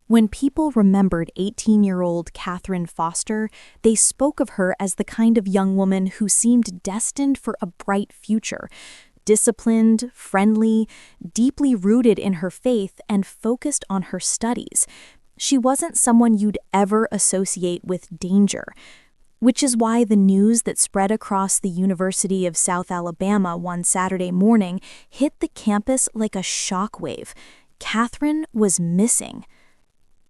When people remembered 18-year-old Katherine Foster, they spoke of her as the kind of young woman who seemed destined for a bright future. Disciplined, friendly, deeply rooted in her faith, and focused on her studies. She wasn't someone you'd ever associate with danger. Which is why the news that spread across the University of South Alabama one Saturday morning hit the campus like a shockwave. Katherine was missing.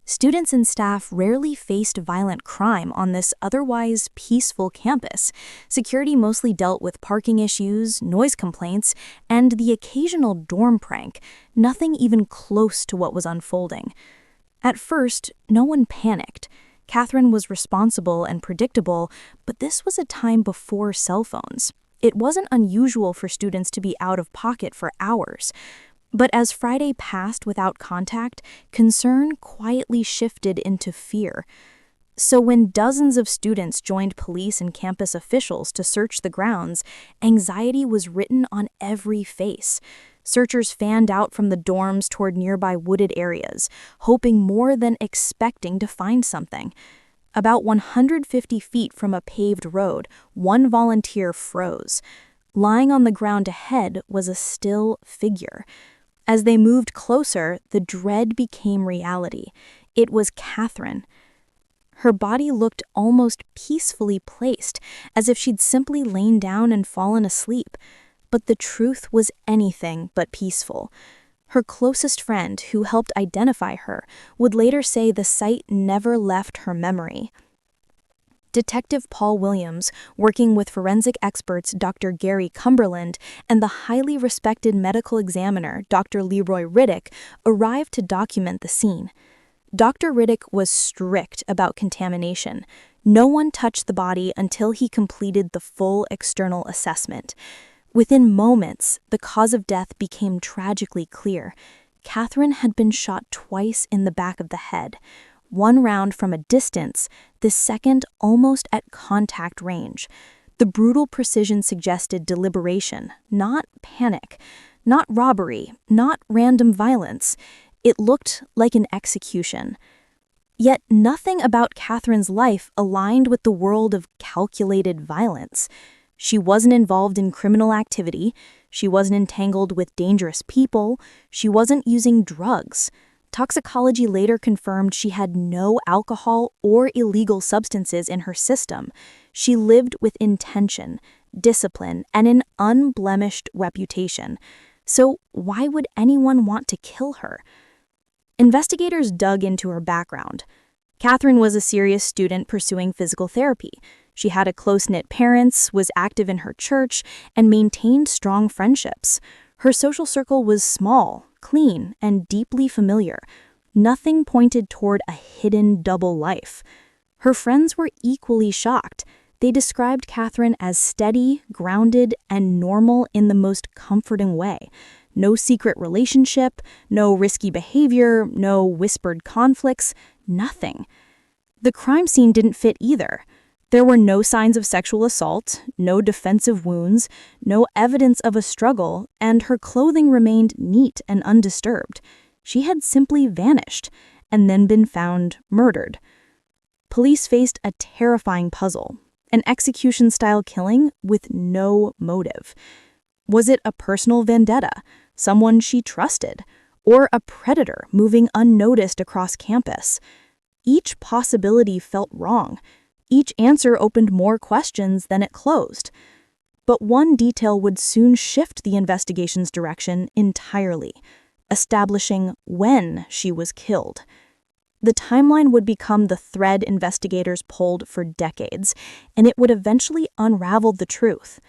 Students and staff rarely faced violent crime on this otherwise peaceful campus. Security mostly dealt with parking issues, noise complaints, and the occasional dorm prank, nothing even close to what was unfolding. At first, no one panicked. Katherine was responsible and predictable, but this was a time before cell phones. It wasn't unusual for students to be out of pocket for hours. But as Friday passed without contact, concern quietly shifted into fear. So when dozens of students joined police and campus officials to search the grounds, anxiety was written on every face. Searchers fanned out from the dorms toward nearby wooded areas, hoping more than expecting to find something. About 150 feet from a paved road, one volunteer froze. Lying on the ground ahead was a still figure. As they moved closer, the dread became reality. It was Katherine. Her body looked almost peacefully placed, as if she'd simply lain down and fallen asleep. But the truth was anything but peaceful. Her closest friend, who helped identify her, would later say the sight never left her memory. Detective Paul Williams, working with forensic experts Dr. Gary Cumberland and the highly respected medical examiner Dr. Leroy Riddick, arrived to document the scene. Dr. Riddick was strict about contamination. No one touched the body until he completed the full external assessment. Within moments, the cause of death became tragically clear. Katherine had been shot twice in the back of the head. One round from a distance, the second almost at contact range. The brutal precision suggested deliberation, not panic, not robbery, not random violence. It looked like an execution. Yet nothing about Katherine's life aligned with the world of calculated violence. She wasn't involved in criminal activity. She wasn't entangled with dangerous people. She wasn't using drugs. Toxicology later confirmed she had no alcohol or illegal substances in her system. She lived with intention, discipline, and an unblemished reputation. So why would anyone want to kill her? Investigators dug into her background. Katherine was a serious student pursuing physical therapy. She had a close-knit parents, was active in her church, and maintained strong friendships. Her social circle was small, clean, and deeply familiar. Nothing pointed toward a hidden double life. Her friends were equally shocked. They described Katherine as steady, grounded, and normal in the most comforting way. No secret relationship, no risky behavior, no whispered conflicts, nothing. The crime scene didn't fit either. There were no signs of sexual assault, no defensive wounds, no evidence of a struggle, and her clothing remained neat and undisturbed. She had simply vanished and then been found murdered. Police faced a terrifying puzzle, an execution-style killing with no motive. Was it a personal vendetta, someone she trusted, or a predator moving unnoticed across campus? Each possibility felt wrong. Each answer opened more questions than it closed. But one detail would soon shift the investigation's direction entirely, establishing when she was killed. The timeline would become the thread investigators pulled for decades, and it would eventually unravel the truth.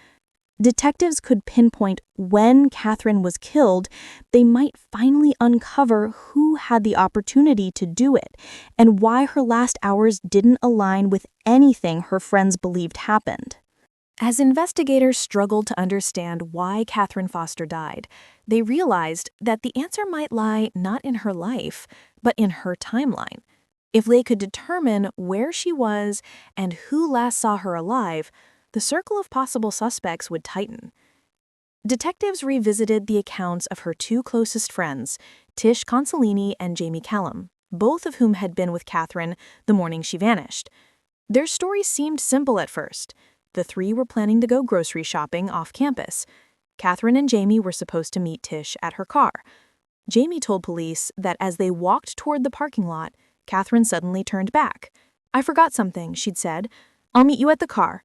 Detectives could pinpoint when Katherine was killed. They might finally uncover who had the opportunity to do it and why her last hours didn't align with anything her friends believed happened. As investigators struggled to understand why Katherine Foster died, they realized that the answer might lie not in her life, but in her timeline. If they could determine where she was and who last saw her alive, the circle of possible suspects would tighten. Detectives revisited the accounts of her two closest friends, Tish Consolini and Jamie Callum, both of whom had been with Katherine the morning she vanished. Their stories seemed simple at first. The three were planning to go grocery shopping off campus. Katherine and Jamie were supposed to meet Tish at her car. Jamie told police that as they walked toward the parking lot, Katherine suddenly turned back. "I forgot something," she'd said. "I'll meet you at the car."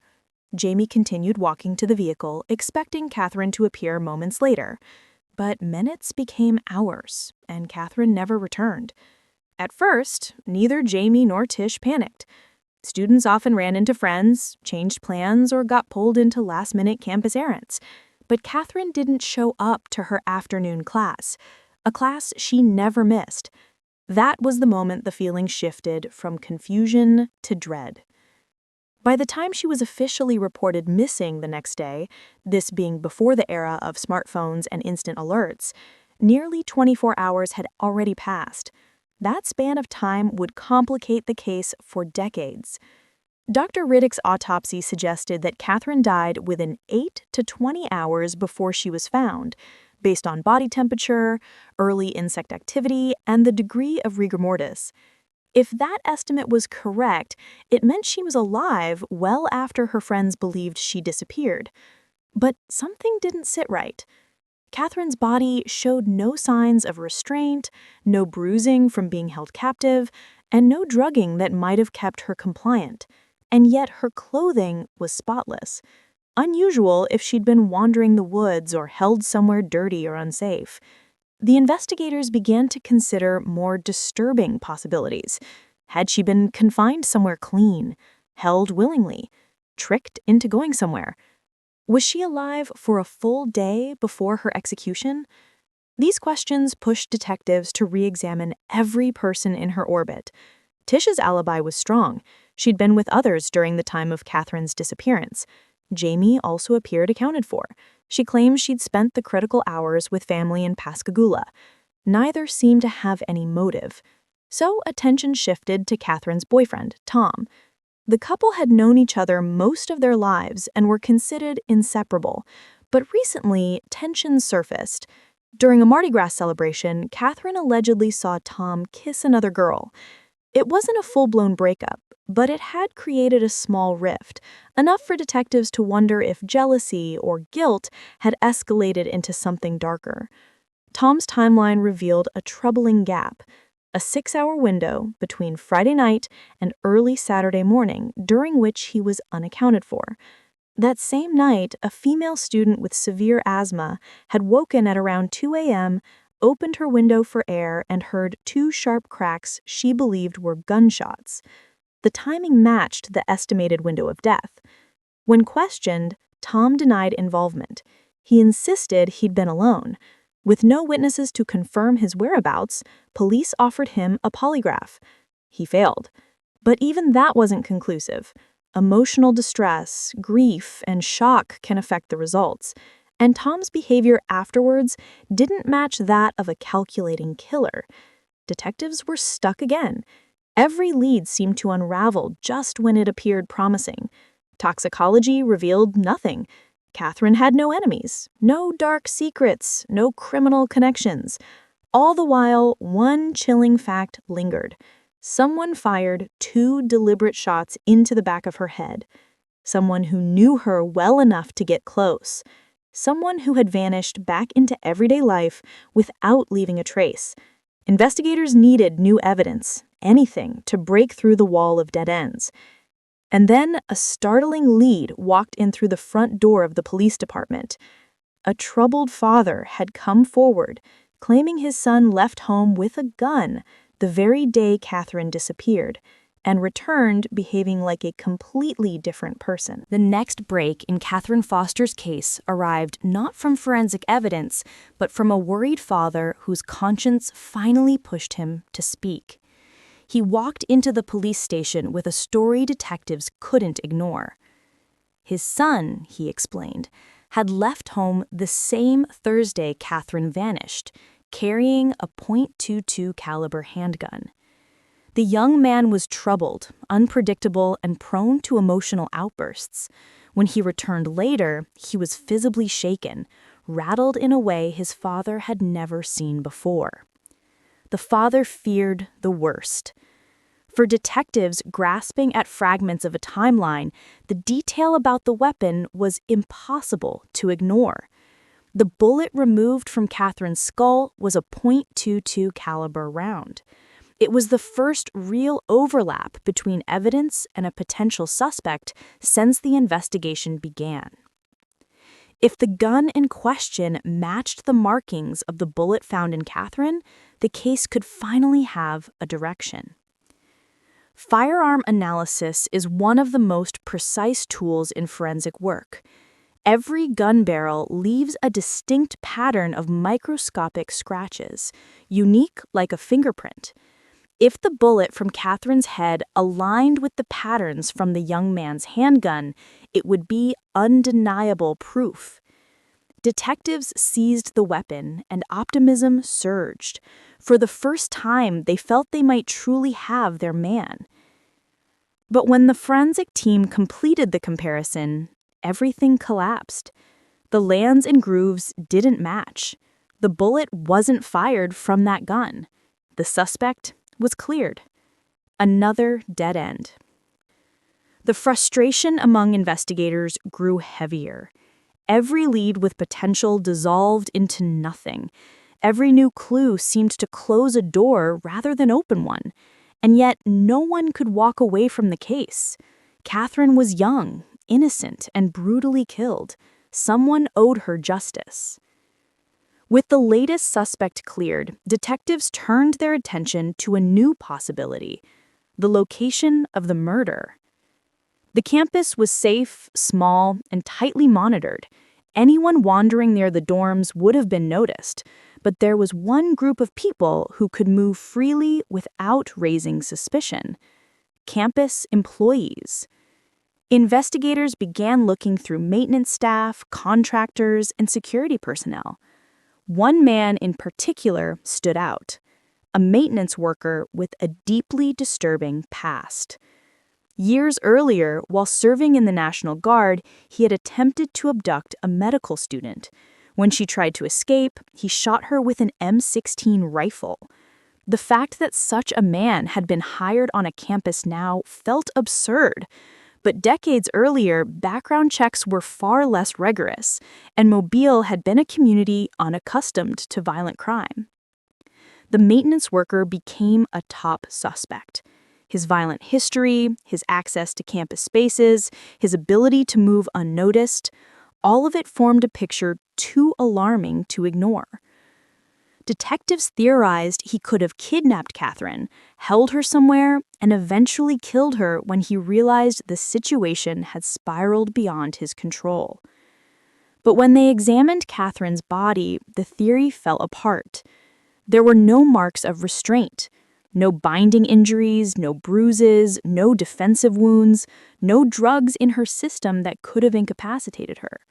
Jamie continued walking to the vehicle, expecting Katherine to appear moments later. But minutes became hours, and Katherine never returned. At first, neither Jamie nor Tish panicked. Students often ran into friends, changed plans, or got pulled into last-minute campus errands. But Katherine didn't show up to her afternoon class, a class she never missed. That was the moment the feeling shifted from confusion to dread. By the time she was officially reported missing the next day, this being before the era of smartphones and instant alerts, nearly 24 hours had already passed. That span of time would complicate the case for decades. Dr. Riddick's autopsy suggested that Katherine died within 8 to 20 hours before she was found, based on body temperature, early insect activity, and the degree of rigor mortis. If that estimate was correct, it meant she was alive well after her friends believed she disappeared. But something didn't sit right. Katherine's body showed no signs of restraint, no bruising from being held captive, and no drugging that might have kept her compliant. And yet her clothing was spotless. Unusual if she'd been wandering the woods or held somewhere dirty or unsafe. The investigators began to consider more disturbing possibilities. Had she been confined somewhere clean, held willingly, tricked into going somewhere? Was she alive for a full day before her execution? These questions pushed detectives to re-examine every person in her orbit. Tish's alibi was strong. She'd been with others during the time of Katherine's disappearance. Jamie also appeared accounted for. She claimed she'd spent the critical hours with family in Pascagoula. Neither seemed to have any motive. So attention shifted to Katherine's boyfriend, Tom. The couple had known each other most of their lives and were considered inseparable. But recently, tensions surfaced. During a Mardi Gras celebration, Katherine allegedly saw Tom kiss another girl. It wasn't a full-blown breakup, but it had created a small rift, enough for detectives to wonder if jealousy or guilt had escalated into something darker. Tom's timeline revealed a troubling gap, a 6-hour window between Friday night and early Saturday morning during which he was unaccounted for. That same night, a female student with severe asthma had woken at around 2 a.m., opened her window for air, and heard 2 sharp cracks she believed were gunshots. The timing matched the estimated window of death. When questioned, Tom denied involvement. He insisted he'd been alone. With no witnesses to confirm his whereabouts, police offered him a polygraph. He failed. But even that wasn't conclusive. Emotional distress, grief, and shock can affect the results. And Tom's behavior afterwards didn't match that of a calculating killer. Detectives were stuck again. Every lead seemed to unravel just when it appeared promising. Toxicology revealed nothing. Katherine had no enemies, no dark secrets, no criminal connections. All the while, one chilling fact lingered. Someone fired 2 deliberate shots into the back of her head. Someone who knew her well enough to get close. Someone who had vanished back into everyday life without leaving a trace. Investigators needed new evidence, anything, to break through the wall of dead ends. And then a startling lead walked in through the front door of the police department. A troubled father had come forward, claiming his son left home with a gun the very day Katherine disappeared, and returned behaving like a completely different person. The next break in Katherine Foster's case arrived not from forensic evidence, but from a worried father whose conscience finally pushed him to speak. He walked into the police station with a story detectives couldn't ignore. His son, he explained, had left home the same Thursday Katherine vanished, carrying a .22 caliber handgun. The young man was troubled, unpredictable, and prone to emotional outbursts. When he returned later, he was visibly shaken, rattled in a way his father had never seen before. the father feared the worst. For detectives grasping at fragments of a timeline, the detail about the weapon was impossible to ignore. The bullet removed from Katherine's skull was a .22 caliber round. It was the first real overlap between evidence and a potential suspect since the investigation began. If the gun in question matched the markings of the bullet found in Katherine, the case could finally have a direction. Firearm analysis is one of the most precise tools in forensic work. Every gun barrel leaves a distinct pattern of microscopic scratches, unique like a fingerprint. If the bullet from Katherine's head aligned with the patterns from the young man's handgun, it would be undeniable proof. Detectives seized the weapon, and optimism surged. For the first time, they felt they might truly have their man. But when the forensic team completed the comparison, everything collapsed. The lands and grooves didn't match. The bullet wasn't fired from that gun. The suspect was cleared. Another dead end. The frustration among investigators grew heavier. Every lead with potential dissolved into nothing. Every new clue seemed to close a door rather than open one. And yet, no one could walk away from the case. Katherine was young, innocent, and brutally killed. Someone owed her justice. With the latest suspect cleared, detectives turned their attention to a new possibility: the location of the murder. The campus was safe, small, and tightly monitored. Anyone wandering near the dorms would have been noticed, but there was one group of people who could move freely without raising suspicion: campus employees. Investigators began looking through maintenance staff, contractors, and security personnel. One man in particular stood out: a maintenance worker with a deeply disturbing past. Years earlier, while serving in the National Guard, he had attempted to abduct a medical student. When she tried to escape, he shot her with an M16 rifle. The fact that such a man had been hired on a campus now felt absurd. But decades earlier, background checks were far less rigorous, and Mobile had been a community unaccustomed to violent crime. The maintenance worker became a top suspect. His violent history, his access to campus spaces, his ability to move unnoticed, all of it formed a picture too alarming to ignore. Detectives theorized he could have kidnapped Katherine, held her somewhere, and eventually killed her when he realized the situation had spiraled beyond his control. But when they examined Katherine's body, the theory fell apart. There were no marks of restraint. No binding injuries, no bruises, no defensive wounds, no drugs in her system that could have incapacitated her.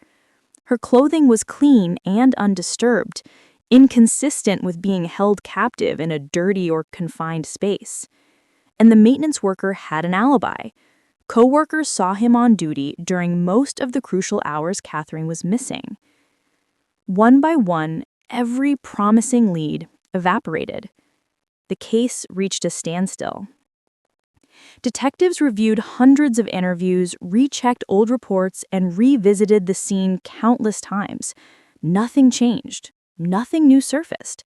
Her clothing was clean and undisturbed, inconsistent with being held captive in a dirty or confined space. And the maintenance worker had an alibi. Co-workers saw him on duty during most of the crucial hours Katherine was missing. One by one, every promising lead evaporated. The case reached a standstill. Detectives reviewed hundreds of interviews, rechecked old reports, and revisited the scene countless times. Nothing changed. Nothing new surfaced.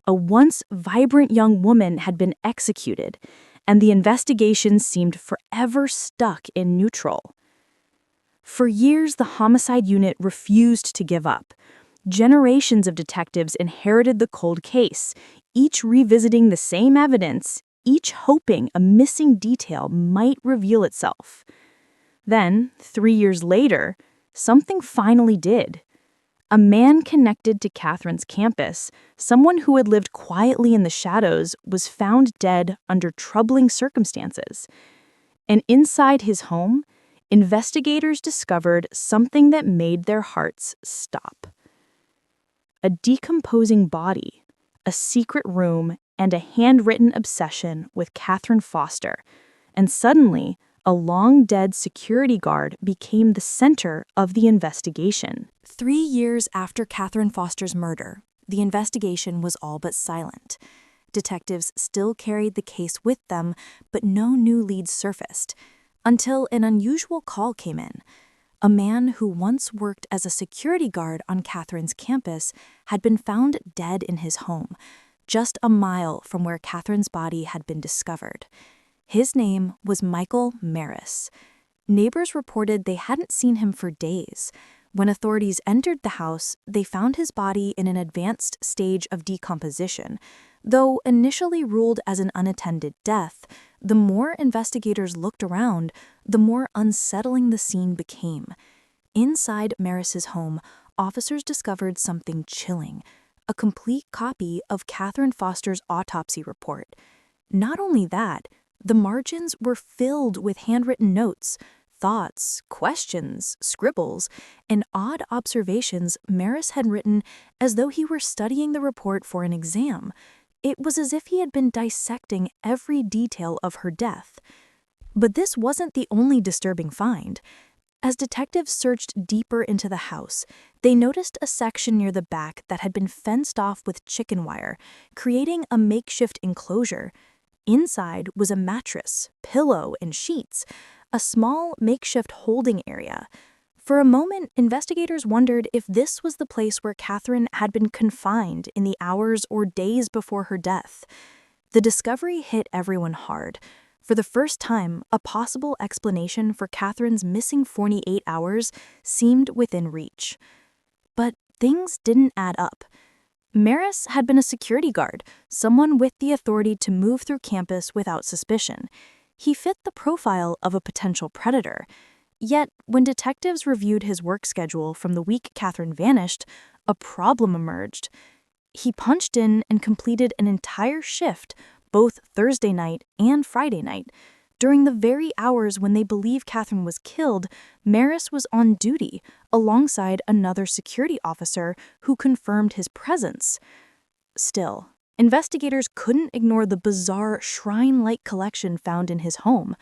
A once vibrant young woman had been executed, and the investigation seemed forever stuck in neutral. For years, the homicide unit refused to give up. Generations of detectives inherited the cold case, each revisiting the same evidence, each hoping a missing detail might reveal itself. Then, 3 years later, something finally did. A man connected to Katherine's campus, someone who had lived quietly in the shadows, was found dead under troubling circumstances. And inside his home, investigators discovered something that made their hearts stop. A decomposing body, a secret room, and a handwritten obsession with Katherine Foster. And suddenly, a long-dead security guard became the center of the investigation. 3 years after Katherine Foster's murder, the investigation was all but silent. Detectives still carried the case with them, but no new leads surfaced, until an unusual call came in. A man who once worked as a security guard on Katherine's campus had been found dead in his home, just a mile from where Katherine's body had been discovered. His name was Michael Maris. Neighbors reported they hadn't seen him for days. When authorities entered the house, they found his body in an advanced stage of decomposition. Though initially ruled as an unattended death, the more investigators looked around, the more unsettling the scene became. Inside Maris's home, officers discovered something chilling: a complete copy of Katherine Foster's autopsy report. Not only that, the margins were filled with handwritten notes, thoughts, questions, scribbles, and odd observations Maris had written as though he were studying the report for an exam. It was as if he had been dissecting every detail of her death. But this wasn't the only disturbing find. As detectives searched deeper into the house, they noticed a section near the back that had been fenced off with chicken wire, creating a makeshift enclosure. Inside was a mattress, pillow, and sheets, a small makeshift holding area. For a moment, investigators wondered if this was the place where Katherine had been confined in the hours or days before her death. The discovery hit everyone hard. For the first time, a possible explanation for Katherine's missing 48 hours seemed within reach. But things didn't add up. Maris had been a security guard, someone with the authority to move through campus without suspicion. He fit the profile of a potential predator. Yet, when detectives reviewed his work schedule from the week Katherine vanished, a problem emerged. He punched in and completed an entire shift, both Thursday night and Friday night. During the very hours when they believe Katherine was killed, Maris was on duty, alongside another security officer who confirmed his presence. Still, investigators couldn't ignore the bizarre shrine-like collection found in his home.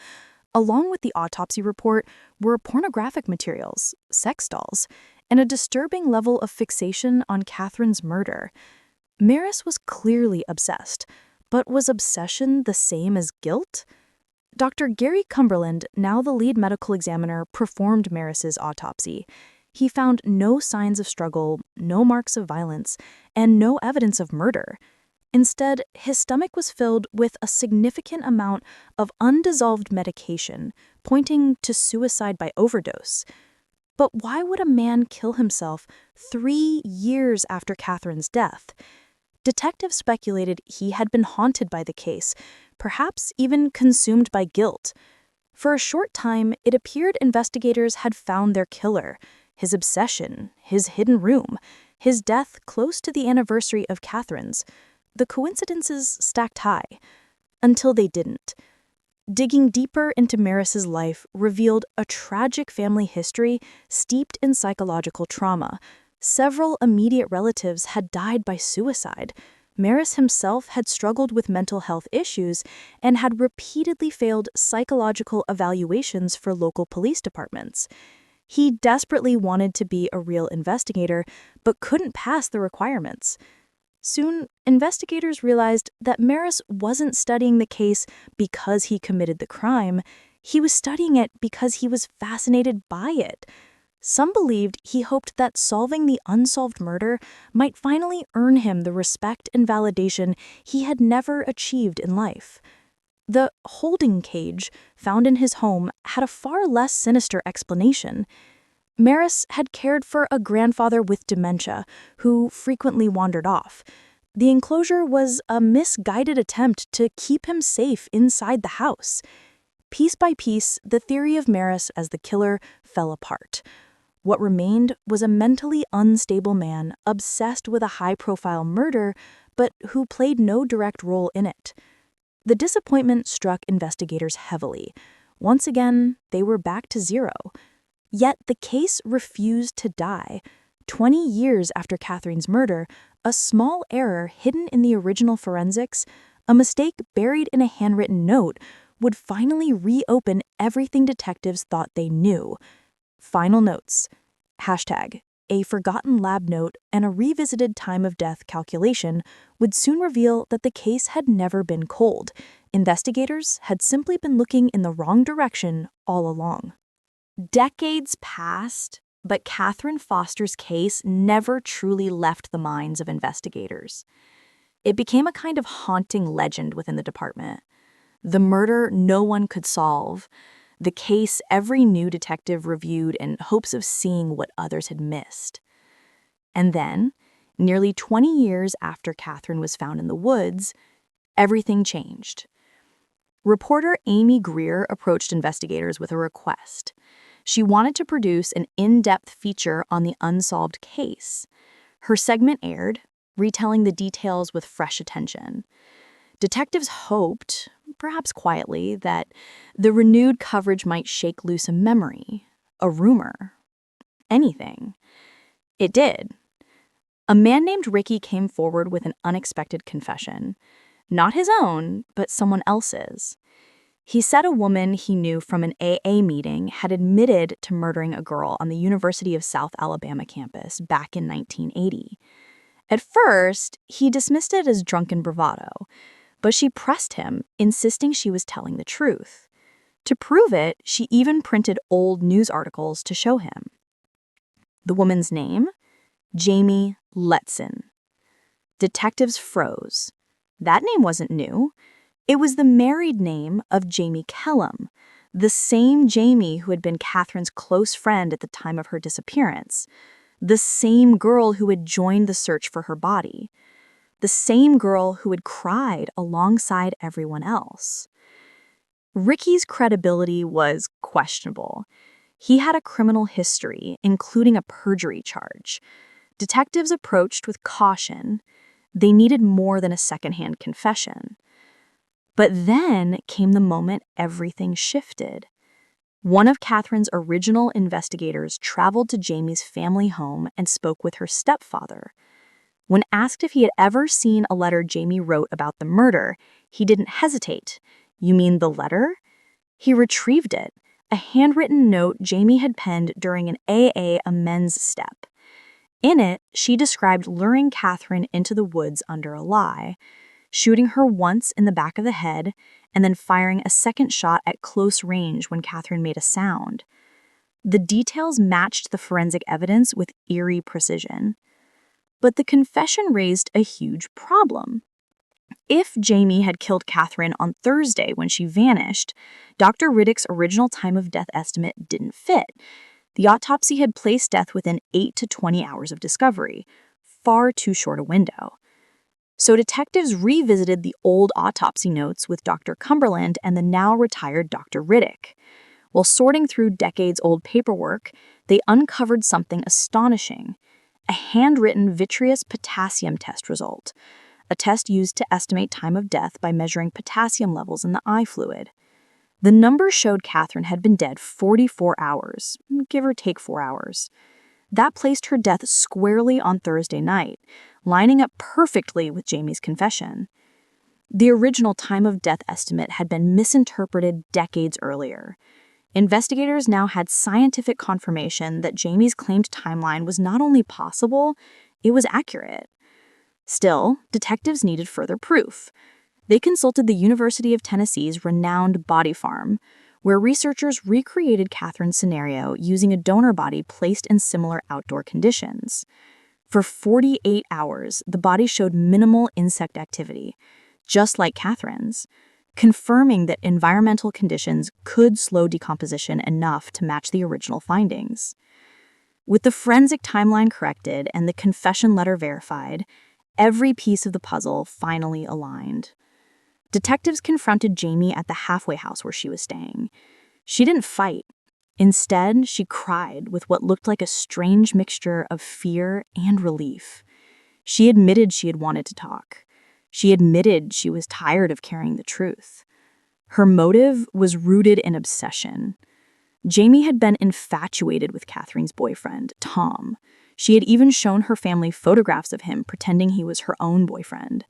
Along with the autopsy report were pornographic materials, sex dolls, and a disturbing level of fixation on Katherine's murder. Maris was clearly obsessed, but was obsession the same as guilt? Dr. Gary Cumberland, now the lead medical examiner, performed Maris's autopsy. He found no signs of struggle, no marks of violence, and no evidence of murder. Instead, his stomach was filled with a significant amount of undissolved medication, pointing to suicide by overdose. But why would a man kill himself 3 years after Katherine's death? Detectives speculated he had been haunted by the case, perhaps even consumed by guilt. For a short time, it appeared investigators had found their killer: his obsession, his hidden room, his death close to the anniversary of Katherine's. The coincidences stacked high, until they didn't. Digging deeper into Maris's life revealed a tragic family history steeped in psychological trauma. Several immediate relatives had died by suicide. Maris himself had struggled with mental health issues and had repeatedly failed psychological evaluations for local police departments. He desperately wanted to be a real investigator, but couldn't pass the requirements. Soon, investigators realized that Maris wasn't studying the case because he committed the crime. He was studying it because he was fascinated by it. Some believed he hoped that solving the unsolved murder might finally earn him the respect and validation he had never achieved in life. The holding cage found in his home had a far less sinister explanation. Maris had cared for a grandfather with dementia who frequently wandered off. The enclosure was a misguided attempt to keep him safe inside the house. Piece by piece, the theory of Maris as the killer fell apart. What remained was a mentally unstable man obsessed with a high-profile murder, but who played no direct role in it. The disappointment struck investigators heavily. Once again, they were back to zero. Yet the case refused to die. 20 years after Katherine's murder, a small error hidden in the original forensics, a mistake buried in a handwritten note, would finally reopen everything detectives thought they knew. Final notes. a forgotten lab note, and a revisited time of death calculation would soon reveal that the case had never been cold. Investigators had simply been looking in the wrong direction all along. Decades passed, but Katherine Foster's case never truly left the minds of investigators. It became a kind of haunting legend within the department. The murder no one could solve, the case every new detective reviewed in hopes of seeing what others had missed. And then, nearly 20 years after Katherine was found in the woods, everything changed. Reporter Amy Greer approached investigators with a request. She wanted to produce an in-depth feature on the unsolved case. Her segment aired, retelling the details with fresh attention. Detectives hoped, perhaps quietly, that the renewed coverage might shake loose a memory, a rumor, anything. It did. A man named Ricky came forward with an unexpected confession. Not his own, but someone else's. He said a woman he knew from an AA meeting had admitted to murdering a girl on the University of South Alabama campus back in 1980. At first, he dismissed it as drunken bravado, but she pressed him, insisting she was telling the truth. To prove it, she even printed old news articles to show him. The woman's name? Jamie Letson. Detectives froze. That name wasn't new. It was the married name of Jamie Kellum, the same Jamie who had been Katherine's close friend at the time of her disappearance, the same girl who had joined the search for her body, the same girl who had cried alongside everyone else. Ricky's credibility was questionable. He had a criminal history, including a perjury charge. Detectives approached with caution. They needed more than a secondhand confession. But then came the moment everything shifted. One of Katherine's original investigators traveled to Jamie's family home and spoke with her stepfather. When asked if he had ever seen a letter Jamie wrote about the murder, he didn't hesitate. "You mean the letter?" He retrieved it, a handwritten note Jamie had penned during an AA amends step. In it, she described luring Katherine into the woods under a lie, shooting her once in the back of the head, and then firing a second shot at close range when Katherine made a sound. The details matched the forensic evidence with eerie precision. But the confession raised a huge problem. If Jamie had killed Katherine on Thursday when she vanished, Dr. Riddick's original time of death estimate didn't fit. The autopsy had placed death within 8 to 20 hours of discovery, far too short a window. So detectives revisited the old autopsy notes with Dr. Cumberland and the now-retired Dr. Riddick. While sorting through decades-old paperwork, they uncovered something astonishing: a handwritten vitreous potassium test result, a test used to estimate time of death by measuring potassium levels in the eye fluid. The numbers showed Katherine had been dead 44 hours, give or take 4 hours. That placed her death squarely on Thursday night, lining up perfectly with Jamie's confession. The original time of death estimate had been misinterpreted decades earlier. Investigators now had scientific confirmation that Jamie's claimed timeline was not only possible, it was accurate. Still, detectives needed further proof. They consulted the University of Tennessee's renowned Body Farm, where researchers recreated Katherine's scenario using a donor body placed in similar outdoor conditions. For 48 hours, the body showed minimal insect activity, just like Katherine's, confirming that environmental conditions could slow decomposition enough to match the original findings. With the forensic timeline corrected and the confession letter verified, every piece of the puzzle finally aligned. Detectives confronted Jamie at the halfway house where she was staying. She didn't fight. Instead, she cried with what looked like a strange mixture of fear and relief. She admitted she had wanted to talk. She admitted she was tired of carrying the truth. Her motive was rooted in obsession. Jamie had been infatuated with Katherine's boyfriend, Tom. She had even shown her family photographs of him, pretending he was her own boyfriend.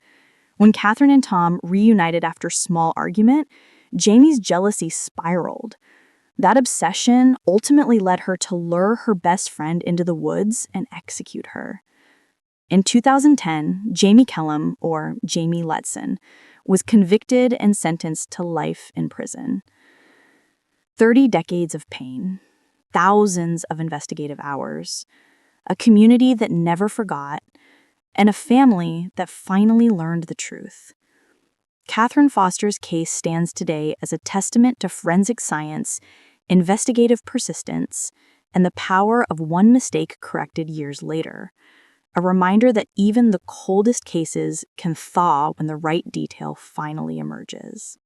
When Katherine and Tom reunited after a small argument, Jamie's jealousy spiraled. That obsession ultimately led her to lure her best friend into the woods and execute her. In 2010, Jamie Kellum, or Jamie Letson, was convicted and sentenced to life in prison. 30 decades of pain, thousands of investigative hours, a community that never forgot, and a family that finally learned the truth. Katherine Foster's case stands today as a testament to forensic science, investigative persistence, and the power of one mistake corrected years later. A reminder that even the coldest cases can thaw when the right detail finally emerges.